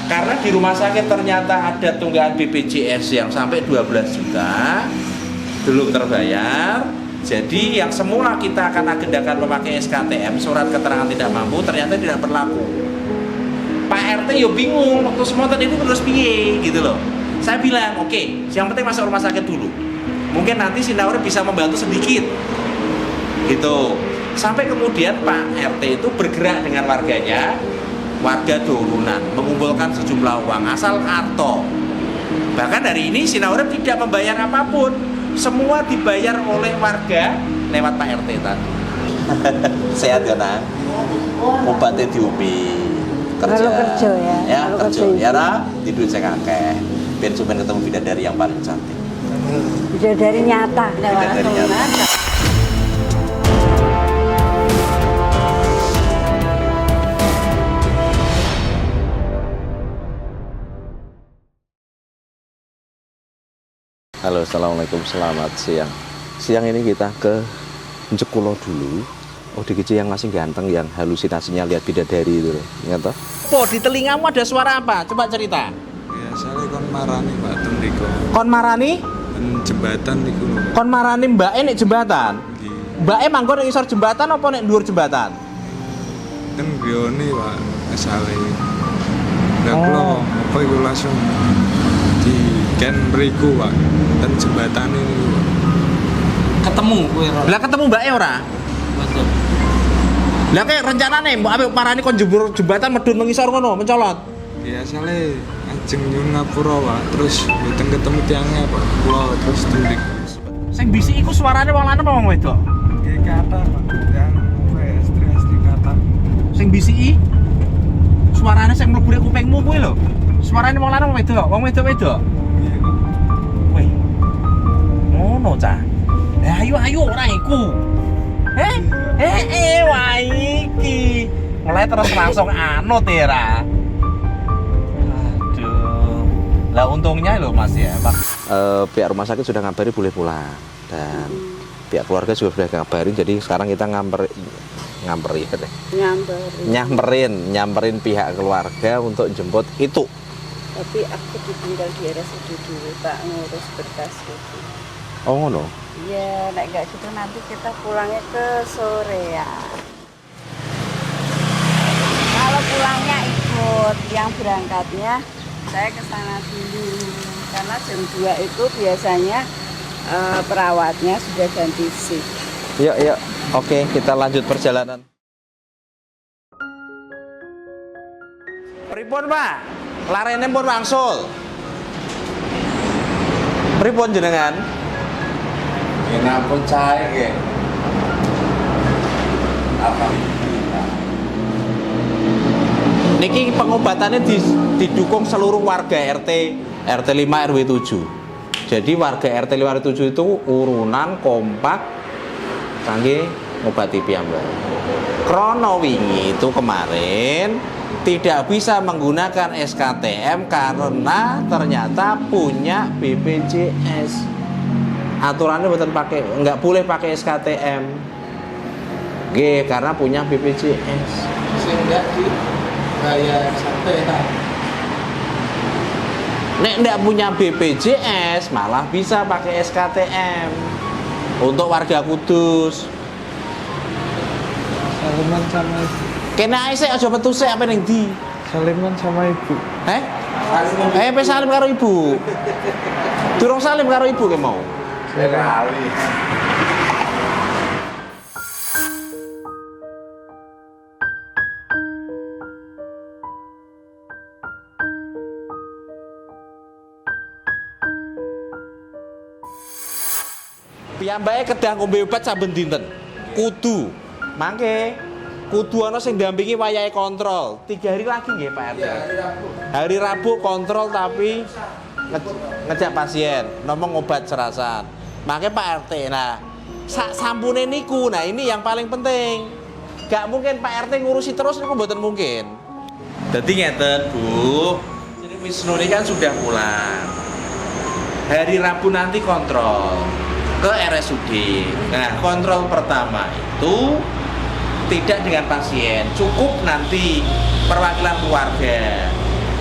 Karena di rumah sakit ternyata ada tunggakan BPJS yang sampai 12 juta belum terbayar. Jadi yang semula kita akan agendakan memakai SKTM, surat keterangan tidak mampu, ternyata tidak berlaku. Pak RT yo bingung waktu semua tadi itu terus piye gitu loh. Saya bilang oke, yang penting masuk rumah sakit dulu. Mungkin nanti Sinauri bisa membantu sedikit. Gitu. Sampai kemudian Pak RT itu bergerak dengan warganya, warga Dorunan, mengumpulkan sejumlah uang asal Arto. Bahkan hari ini Sinauri tidak membayar apapun, semua dibayar oleh warga lewat Pak RT tadi. Sehat ya nang? Obatnya diubi. Kerja ya. Ya kerja. Ya ra, tidur saya kakek. Biar cuma ketemu bidadari yang paling cantik. Bidadari nyata. Bidadari nyata. Halo, assalamualaikum, selamat siang. Siang ini kita ke Jekulo dulu. Oh, di kecil yang masih ganteng, yang halusinasinya lihat bidadari itu, ingat toh? Oh, di telingamu ada suara apa? Coba cerita. Ya, saya kon marani Mbak Tendiko. Kon marani? Jembatan niku. Kon marani mbake nek jembatan. Nggih. Mbake manggon nek isor jembatan apa nek dhuwur jembatan? Kan griyone Pak, asale. Lah kula apa iku langsung di ken mriku Pak. Dan jembatan ini Ketemu kowe ora. Lah ketemu mbake ora? Betul. Lah kayak rencanane mbok apik parani kon jebur jembatan medhun mengisor ngono, mencolot. ya asale ajeng nyun ngapura Pak. Terus mboten ketemu tiangnya Pak. Kula terus tendik. Sing bisik iku suarane wong lanang apa wong wedok? Nggih kata Pak. Yang apa ya istri kata. Sing bisiki suarane sing mlebure kupingmu kuwi lho. Suarane wong lanang apa wedok? Wong wedok-wedok. Nggih Pak. Weh. Ngono cah. Ayo ora iku. Wah iki. Mulai terus langsung anut ya ra. Aduh. Lah untungnya loh Mas ya, Pak. Pihak rumah sakit sudah ngabari boleh pulang dan pihak keluarga juga sudah ngabarin, jadi sekarang kita nyamperin pihak keluarga untuk jemput itu. Tapi aku ditinggal di RSUD dulu Pak, ngurus berkas itu. Oh ngono. Iya, nek enggak gitu nanti kita pulangnya ke sore ya. Kalau pulangnya ikut, yang berangkatnya saya ke sana dulu. Karena jam 2 itu biasanya perawatnya sudah ganti shift. Yuk. Oke, kita lanjut perjalanan. Pripun, Pak? Larene pun wangsul. Pripun jenengan? Enak pun cair nggih. Apa? Niki pengobatannya didukung seluruh warga RT 5 RW 7. Jadi warga RT 5 RW 7 itu urunan kompak kangge ngobati piyambak. Krono wingi itu kemarin tidak bisa menggunakan SKTM karena ternyata punya BPJS. Aturannya nggak boleh pakai SKTM. G karena punya BPJS. Sehingga dibayar sampai Nek nggak punya BPJS malah bisa pakai SKTM untuk warga Kudus. Saliman sama ibu. Kena ae sik aja metu sik apa ning ndi? Saliman sama ibu. Salim karo ibu. Durung salim karo ibu ke mau. sekali. Piyambake kedah ngombe obat saben dinten. Kudu. Mangke kudu ana sing ndampingi wayahe kontrol. 3 hari lagi nggih Pak RT. Hari Rabu kontrol tapi ngejak pasien, ngomong obat serasan. Makanya Pak RT, nah sak sampune niku, nah ini yang paling penting. Gak mungkin Pak RT ngurusi terus niku mboten mungkin. Dadi ngeten, Bu. Jadi Wisnu ini kan sudah pulang. Hari Rabu nanti kontrol ke RSUD. Nah, kontrol pertama itu tidak dengan pasien, cukup nanti perwakilan keluarga.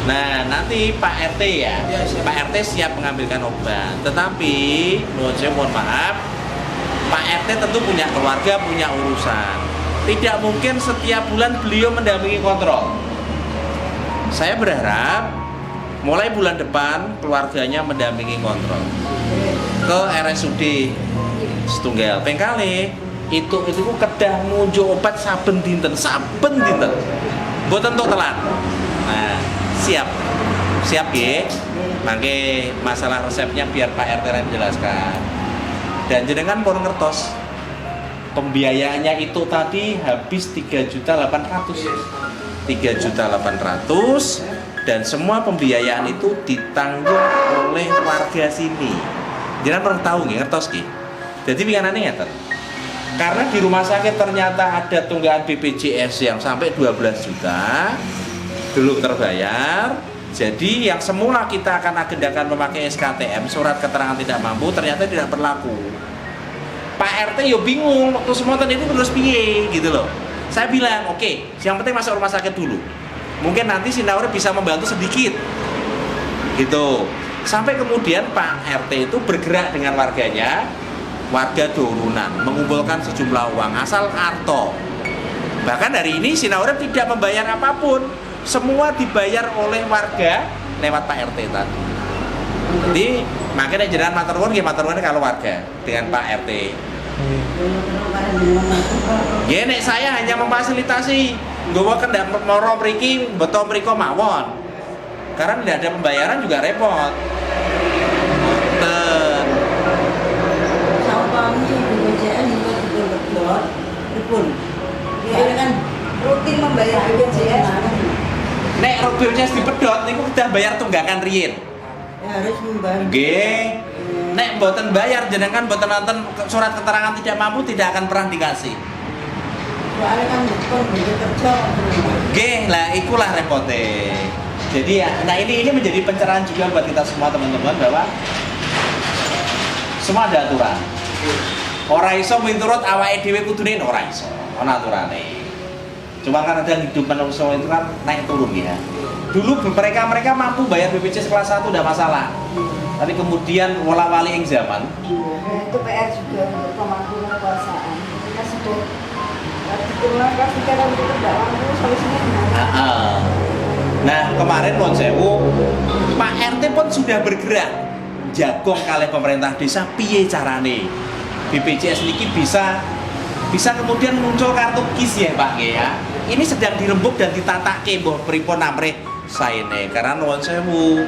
Nah, nanti Pak RT ya, Pak RT siap mengambilkan obat. Tetapi, mohon maaf, Pak RT tentu punya keluarga, punya urusan. Tidak mungkin setiap bulan beliau mendampingi kontrol. Saya berharap mulai bulan depan keluarganya mendampingi kontrol ke RSUD Setunggal. Pengkale itu kedah ngunjuk obat saben dinten. Mboten tok telat. Nah, siap nggih. Mangke masalah resepnya biar Pak RT menjelaskan. Dan jenengan pun ngertos pembiayaannya itu tadi habis 3.800.000. 3.800.000 dan semua pembiayaan itu ditanggung oleh warga sini. Jenengan pernah tahu nggih, ngertos nggih. Jadi pikanane ngeten. Karena di rumah sakit ternyata ada tunggakan BPJS yang sampai 12 juta belum terbayar. Jadi yang semula kita akan agendakan memakai SKTM, surat keterangan tidak mampu, ternyata tidak berlaku. Pak RT yo bingung waktu semonten ini terus piye gitu loh. Saya bilang, oke, yang penting masuk rumah sakit dulu. Mungkin nanti Sinaure bisa membantu sedikit. Gitu. Sampai kemudian Pak RT itu bergerak dengan warganya, warga Dorunan, mengumpulkan sejumlah uang asal arto. Bahkan hari ini Sinaure tidak membayar apapun. Semua dibayar oleh warga lewat Pak RT tadi. Jadi makanya jenengan matur nuwun nggih, matur nuwun kalau warga dengan Pak RT. Ya nek saya hanya memfasilitasi nggawa kendak moro mriki beto mriko mawon. Karena tidak ada pembayaran juga repot. Ngoten. Sampami BPJS juga dibedot, pripun? Ya kan rutin membayar BPJS. Nek BPJS dipedhot niku udah bayar tunggakan riyin. Ya, harus membayar. Nggih. Nek mboten bayar jenengan mboten nonton surat keterangan tidak mampu tidak akan pernah dikasih. Soalnya kan betul kerja. Nggih, lah ikulah repote. Jadi ya, nah ini menjadi pencerahan juga buat kita semua teman-teman bahwa semua ada aturan. Ora iso miturut awake dhewe kudune ora iso. Ana aturane. Cuma kan ada hidup manusia itu kan naik turun ya. Dulu mereka mampu bayar BPJS kelas 1 udah masalah. Tapi kemudian wala-wali yang zaman. Itu PR juga untuk pemangku kekuasaan. Kita sudah dikeluarkan pikiran untuk tidak mampu solusinya gimana? Nah kemarin Nuwun Sewu, Pak RT pun sudah bergerak jagong kalih pemerintah desa piye carane BPJS niki bisa kemudian muncul kartu KIS ya Pak ya. Ini sedang dirembuk dan ditatake mbah pripun amrih saene. Karena Nuwun Sewu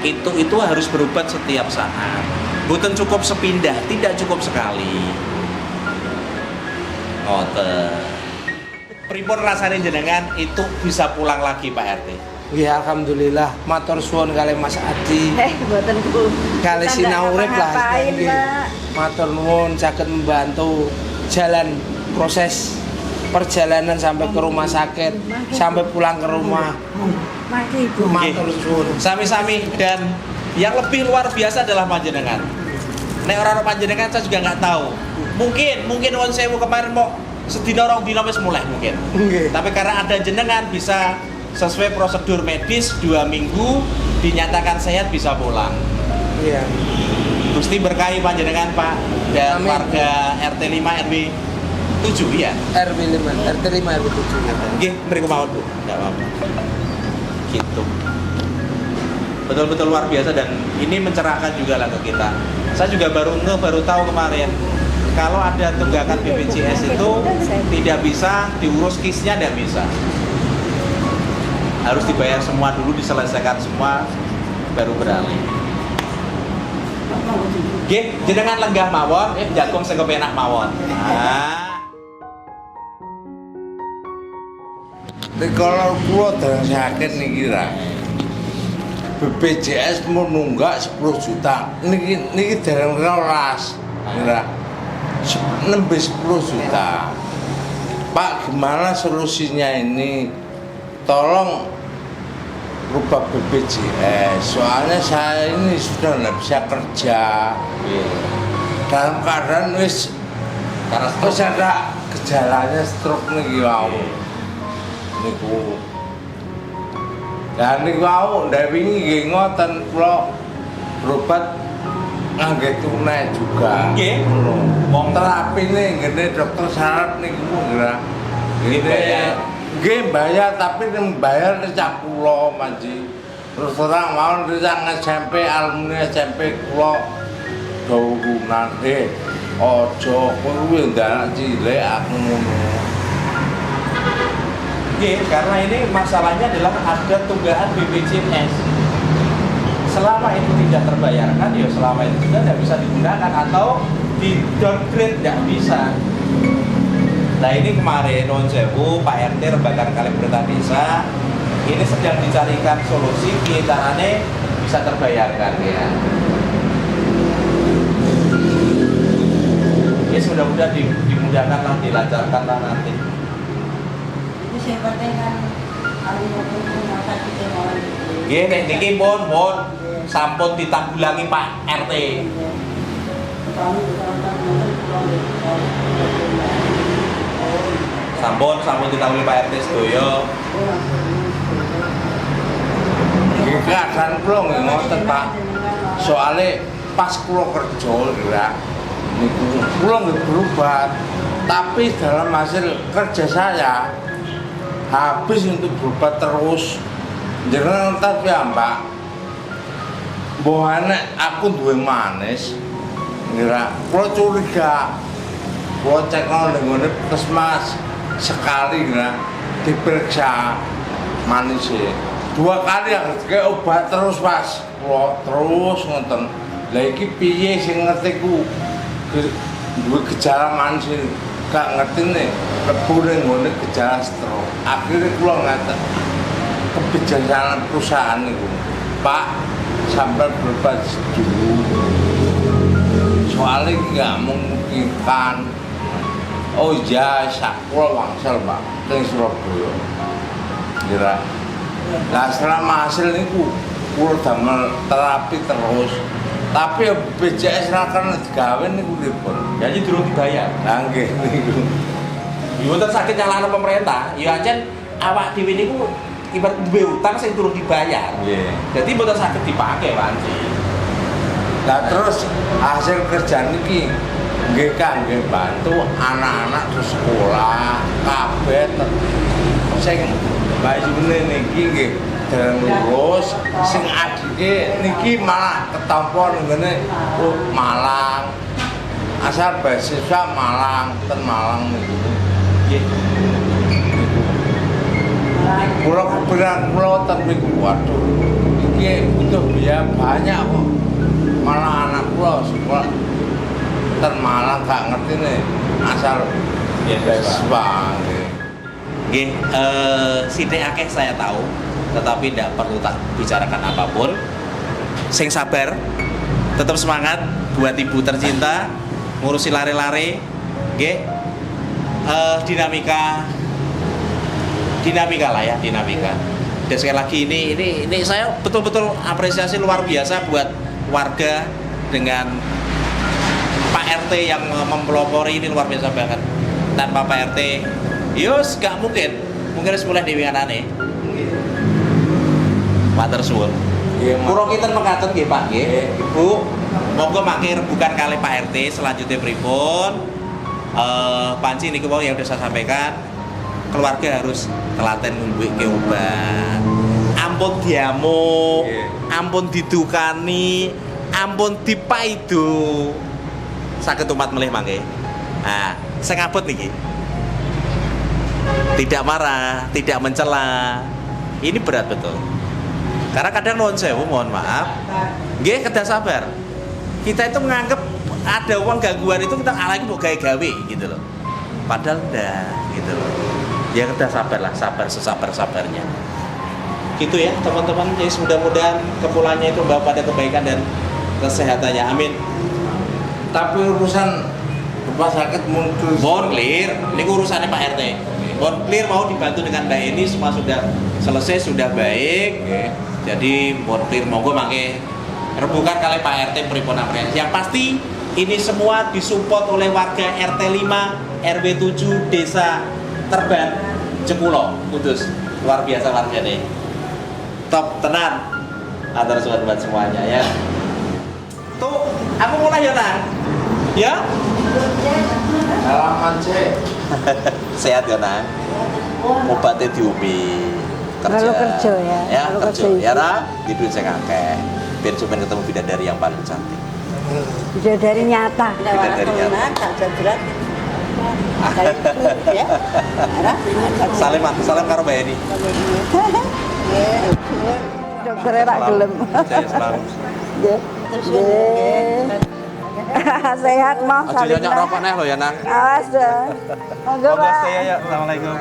itu harus berobat setiap saat. Bukan cukup sepindah, tidak cukup sekali. Ngoten. Pripun rasane jenengan itu bisa pulang lagi Pak RT? Ya alhamdulillah, matur suwun kali Mas Adi. Mboten Bu. Kali Sinaurip lah. Ngapain, Pak? Matur nuwun saged membantu jalan proses perjalanan sampai ke rumah sakit, sampai pulang ke rumah. Maki Ibu. Matur suwun. Sami-sami, dan yang lebih luar biasa adalah panjenengan. Nek orang panjenengan saya juga nggak tahu. Mungkin Nuwun Sewu kemarin mau sedina rong dina wis mulai mungkin. Nggih. Tapi karena ada jenengan bisa sesuai prosedur medis 2 minggu dinyatakan sehat bisa pulang. Iya. Gusti berkahi panjenengan Pak dan Amin. warga RT 5 RW 7 ya. RW 5, RT 5 RW 7. Nggih, mriku mawon Bu. Enggak apa-apa. Gitu. Betul-betul luar biasa dan ini mencerahkan juga lah ke kita. Saya juga baru tahu kemarin kalau ada tunggakan BPJS itu tidak bisa diurus KIS-nya, tidak bisa. Harus dibayar semua dulu, diselesaikan semua baru beralih. Nggih, jenengan lenggah mawon, jagung sing kepenak mawon. Kalau kulo dan sakit niki ra. BPJS mau nunggak 10 juta. Niki dereng rolas. Ngira. Nembe 10 juta. Pak, gimana solusinya ini? Tolong rubah BPJS. Soalnya saya ini sudah nggak bisa kerja. Dalam keadaan wis ada gejalanya stroke niki wau. Niku Dan niku wau ndek wingi nggih ngoten kula berobat ngangge tunai juga. Nggih. Ngono. Wong Terapine ngene dokter syarat niku ngira. Nggih, bayar. Nggih bayar tapi bayar cak kula manji. Terus terang mawon cak SMP alumni SMP kula dawuhan aja kuwi ndak cilik aku ngono. Karena ini masalahnya adalah ada tunggakan BPJS. Selama itu tidak terbayarkan, ya selama itu juga tidak bisa digunakan atau di downgrade tidak bisa. Nah ini kemarin non sewu Pak RT Lembaga Kali Pemerintah Desa ini sedang dicarikan solusi caranya bisa terbayarkan ya. Ya mudah-mudahan dimudahkan lah, dilancarkan lah nanti. Saya penting kan Nggih nek niki pun sampun ditanggulangi Pak RT. Sampun ditanggulangi Pak RT sedaya. Nggih keadaan kula nggih ngoten Pak. Soale pas kula kerja kira niku kula nggih berobat. Tapi dalam hasil kerja saya habis untuk berobat terus. Jenengan entar piyambak. Mbok aku duwe manis. Ngira kula curiga. Kula cek nang ngene puskesmas sekali ngira diperiksa manisnya. 2 kali ke obat terus Mas. Kula terus ngoten. Lah iki piye sing ngerti ku duwe gejala manis gak ngerti nih lebu ning ngene gejala stroke. Akhirnya kula ngaten kebijaksanaan perusahaan itu Pak sampai berobat dulu soalnya nggak memungkinkan. Oh iya sakula wangsal Pak ke Surabaya kira. Nah selama hasil itu kula damel terapi terus tapi BPJS rakan digawe niku pripun Jadi durung dibayar. lah nggih niku Mboten sakit nyalahno pemerintah, ya ancen awak dhewe niku ibarat duwe utang sing durung dibayar. nggih. Jadi mboten sakit dipakai Pak Anji. Nah terus hasil kerjaan niki nggih kangge bantu anak-anak di sekolah kabeh sing bayune niki nggih dereng lurus sing adike niki malah ketampa ngene Malang asal beasiswa Malang ten Malang niku Nggih. kula kepikiran kula ten niku waduh iki butuh biaya banyak kok malah anak kula sekolah ten Malang gak ngerti nih asal Ya, beasiswa Nggih, sithik akeh saya tahu, tetapi tidak perlu tak bicarakan apapun. Sing sabar, tetap semangat buat ibu tercinta, ngurusi lare-lare, nggih. Dinamika lah ya, dinamika. Dan sekali lagi ini saya betul-betul apresiasi luar biasa buat warga dengan Pak RT yang mempelopori ini luar biasa banget. Tanpa Pak RT, yos gak mungkin harus mulai dewi anane. Matur suwun. Kula kinten mekaten nggih Pak nggih. Ibu, monggo mangke bukan kali Pak RT selanjutnya pripun. Panci niku yang sudah saya sampaikan. Keluarga harus telaten ngombe obat. Ampun diamu, ampun didukani, ampun dipaido. Saged umat melih mangke. Nah, sing abot niki. Tidak marah, tidak mencela. Ini berat betul. Karena kadang nuwun sewu, mohon maaf. Nggih kedah sabar. Kita itu menganggap ada uang gangguan itu kita alami mau gawe-gawe gitu loh. Padahal enggak gitu loh. Ya kedah sabarlah, sabar sesabar-sabarnya. Gitu ya teman-teman. Jadi mudah-mudahan kepulangannya itu membawa pada kebaikan dan kesehatannya. Amin. tapi urusan rumah sakit muncul Mohon clear, ini urusannya Pak RT. Mohon clear mau dibantu dengan Mbak ini semua sudah selesai, sudah baik. Jadi mohon clear monggo mangke rebukan kali Pak RT pripun amrene. Yang pasti ini semua disupport oleh warga RT 5 RW 7 Desa Terban Jekulo Kudus. Luar biasa warganya. top tenan. Atur suwun buat semuanya ya. Tuh, aku mulai ya Nang. Ya? Halaman C. Sehat ya Nang. Obatnya diumi. Lalu kerja ya. Ya, Lalu kerja. kerja. Ya Ra, di duit saya kakek. Biar cuma ketemu bidadari yang paling cantik. Bidadari nyata. Bidadari nyata. Ya. Salim karo Mbak Eni. Dokternya tak gelem. Jaya selalu. Nggih. Sehat mau Aja nyonyok rokok neh lo ya Nang. Awas dah. Monggo, Monggo Pak. stay ya. Assalamualaikum.